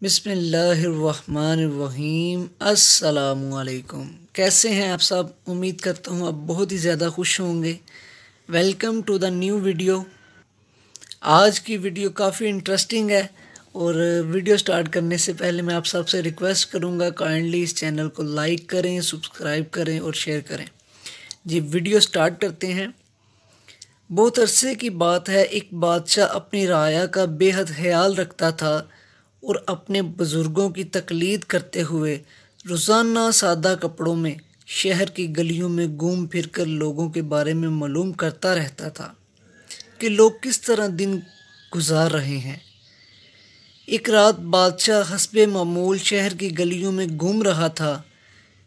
بسم اللہ الرحمن الرحیم۔ السلام علیکم، کیسے ہیں آپ سب؟ امید کرتا ہوں آپ بہت ہی زیادہ خوش ہوں گے۔ Welcome to the new video. آج کی ویڈیو کافی انٹرسٹنگ ہے، اور ویڈیو سٹارٹ کرنے سے پہلے میں آپ سب سے ریکویسٹ کروں گا کائنڈلی اس چینل کو لائک کریں، سبسکرائب کریں اور شیئر کریں۔ جی ویڈیو سٹارٹ کرتے ہیں۔ بہت عرصے کی بات ہے، ایک بادشاہ اپنی رعایا کا بے حد خیال رکھتا تھا اور اپنے بزرگوں کی تقلید کرتے ہوئے روزانہ سادہ کپڑوں میں شہر کی گلیوں میں گھوم پھر کر لوگوں کے بارے میں معلوم کرتا رہتا تھا کہ لوگ کس طرح دن گزار رہے ہیں۔ ایک رات بادشاہ حسب معمول شہر کی گلیوں میں گھوم رہا تھا۔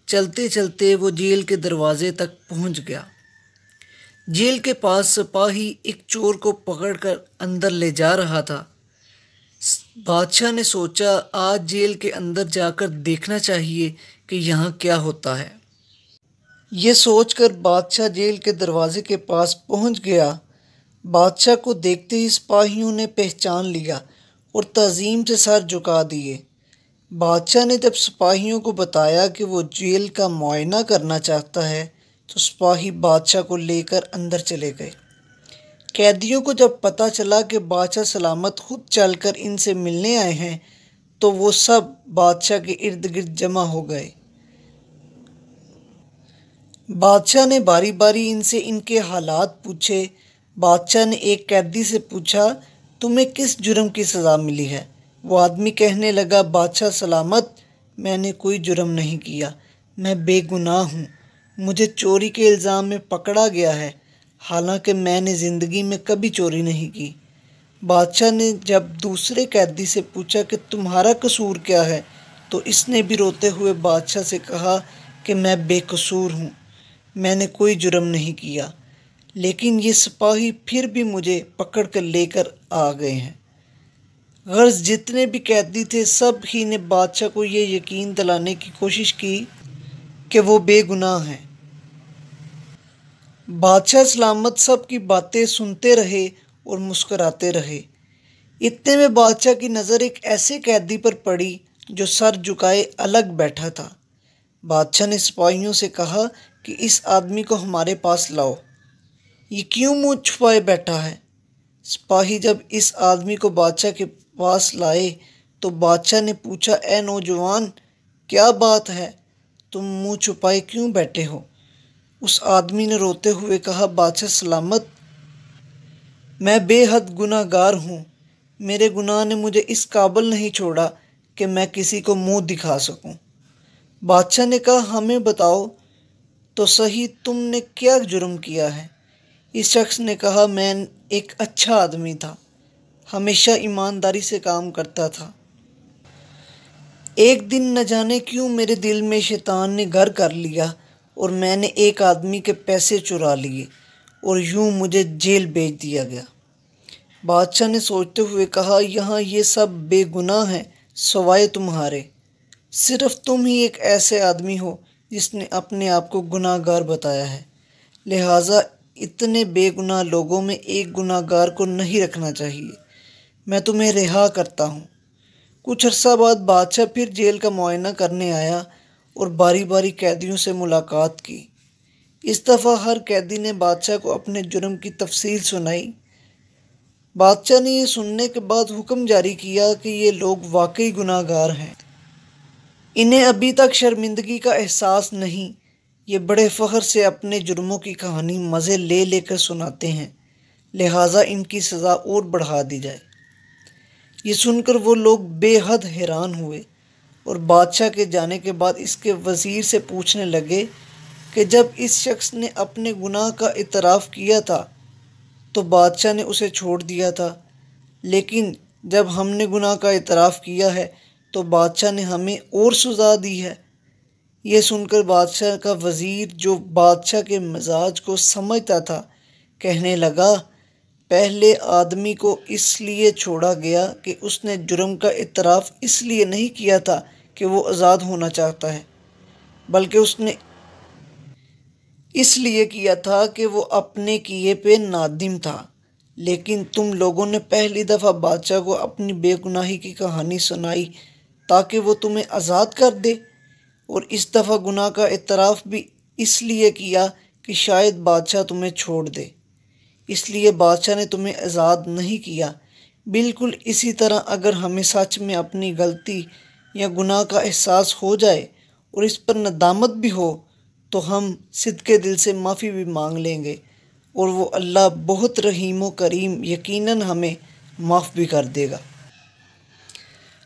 چلتے چلتے وہ جیل کے دروازے تک پہنچ گیا۔ جیل کے پاس سپاہی ایک چور کو پکڑ کر اندر لے جا رہا تھا۔ بادشاہ نے سوچا آج جیل کے اندر جا کر دیکھنا چاہیے کہ یہاں کیا ہوتا ہے۔ یہ سوچ کر بادشاہ جیل کے دروازے کے پاس پہنچ گیا۔ بادشاہ کو دیکھتے ہی سپاہیوں نے پہچان لیا اور تعظیم سے سر جھکا دیے۔ بادشاہ نے جب سپاہیوں کو بتایا کہ وہ جیل کا معائنہ کرنا چاہتا ہے تو سپاہی بادشاہ کو لے کر اندر چلے گئے۔ قیدیوں کو جب پتہ چلا کہ بادشاہ سلامت خود چل کر ان سے ملنے آئے ہیں تو وہ سب بادشاہ کے ارد گرد جمع ہو گئے۔ بادشاہ نے باری باری ان سے ان کے حالات پوچھے۔ بادشاہ نے ایک قیدی سے پوچھا، تمہیں کس جرم کی سزا ملی ہے؟ وہ آدمی کہنے لگا، بادشاہ سلامت، میں نے کوئی جرم نہیں کیا، میں بے گناہ ہوں۔ مجھے چوری کے الزام میں پکڑا گیا ہے، حالانکہ میں نے زندگی میں کبھی چوری نہیں کی۔ بادشاہ نے جب دوسرے قیدی سے پوچھا کہ تمہارا قصور کیا ہے تو اس نے بھی روتے ہوئے بادشاہ سے کہا کہ میں بے قصور ہوں، میں نے کوئی جرم نہیں کیا، لیکن یہ سپاہی پھر بھی مجھے پکڑ کر لے کر آ گئے ہیں۔ غرض جتنے بھی قیدی تھے سب ہی نے بادشاہ کو یہ یقین دلانے کی کوشش کی کہ وہ بے گناہ ہیں۔ بادشاہ سلامت سب کی باتیں سنتے رہے اور مسکراتے رہے۔ اتنے میں بادشاہ کی نظر ایک ایسے قیدی پر پڑی جو سر جھکائے الگ بیٹھا تھا۔ بادشاہ نے سپاہیوں سے کہا کہ اس آدمی کو ہمارے پاس لاؤ، یہ کیوں منہ چھپائے بیٹھا ہے؟ سپاہی جب اس آدمی کو بادشاہ کے پاس لائے تو بادشاہ نے پوچھا، اے نوجوان، کیا بات ہے؟ تم منہ چھپائے کیوں بیٹھے ہو؟ اس آدمی نے روتے ہوئے کہا، بادشاہ سلامت، میں بے حد گناہ گار ہوں، میرے گناہ نے مجھے اس قابل نہیں چھوڑا کہ میں کسی کو منہ دکھا سکوں۔ بادشاہ نے کہا، ہمیں بتاؤ تو صحیح تم نے کیا جرم کیا ہے؟ اس شخص نے کہا، میں ایک اچھا آدمی تھا، ہمیشہ ایمانداری سے کام کرتا تھا۔ ایک دن نہ جانے کیوں میرے دل میں شیطان نے گھر کر لیا اور میں نے ایک آدمی کے پیسے چرا لیے اور یوں مجھے جیل بھیج دیا گیا۔ بادشاہ نے سوچتے ہوئے کہا، یہاں یہ سب بے گناہ ہیں سوائے تمہارے، صرف تم ہی ایک ایسے آدمی ہو جس نے اپنے آپ کو گناہ گار بتایا ہے، لہٰذا اتنے بے گناہ لوگوں میں ایک گناہ گار کو نہیں رکھنا چاہیے۔ میں تمہیں رہا کرتا ہوں۔ کچھ عرصہ بعد بادشاہ پھر جیل کا معائنہ کرنے آیا اور باری باری قیدیوں سے ملاقات کی۔ اس دفعہ ہر قیدی نے بادشاہ کو اپنے جرم کی تفصیل سنائی۔ بادشاہ نے یہ سننے کے بعد حکم جاری کیا کہ یہ لوگ واقعی گناہ گار ہیں، انہیں ابھی تک شرمندگی کا احساس نہیں، یہ بڑے فخر سے اپنے جرموں کی کہانی مزے لے لے کر سناتے ہیں، لہٰذا ان کی سزا اور بڑھا دی جائے۔ یہ سن کر وہ لوگ بے حد حیران ہوئے اور بادشاہ کے جانے کے بعد اس کے وزیر سے پوچھنے لگے کہ جب اس شخص نے اپنے گناہ کا اعتراف کیا تھا تو بادشاہ نے اسے چھوڑ دیا تھا، لیکن جب ہم نے گناہ کا اعتراف کیا ہے تو بادشاہ نے ہمیں اور سزا دی ہے۔ یہ سن کر بادشاہ کا وزیر، جو بادشاہ کے مزاج کو سمجھتا تھا، کہنے لگا، پہلے آدمی کو اس لیے چھوڑا گیا کہ اس نے جرم کا اعتراف اس لیے نہیں کیا تھا کہ وہ آزاد ہونا چاہتا ہے، بلکہ اس نے اس لیے کیا تھا کہ وہ اپنے کیے پہ نادم تھا۔ لیکن تم لوگوں نے پہلی دفعہ بادشاہ کو اپنی بے گناہی کی کہانی سنائی تاکہ وہ تمہیں آزاد کر دے، اور اس دفعہ گناہ کا اعتراف بھی اس لیے کیا کہ شاید بادشاہ تمہیں چھوڑ دے، اس لیے بادشاہ نے تمہیں آزاد نہیں کیا۔ بالکل اسی طرح اگر ہمیں سچ میں اپنی غلطی یا گناہ کا احساس ہو جائے اور اس پر ندامت بھی ہو تو ہم صدقے دل سے معافی بھی مانگ لیں گے، اور وہ اللہ بہت رحیم و کریم یقیناً ہمیں معاف بھی کر دے گا۔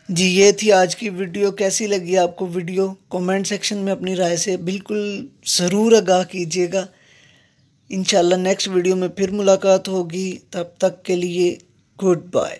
جی یہ تھی آج کی ویڈیو۔ کیسی لگی آپ کو ویڈیو؟ کومنٹ سیکشن میں اپنی رائے سے بالکل ضرور آگاہ کیجیے گا۔ انشاءاللہ نیکسٹ ویڈیو میں پھر ملاقات ہوگی، تب تک کے لیے گڈ بائے۔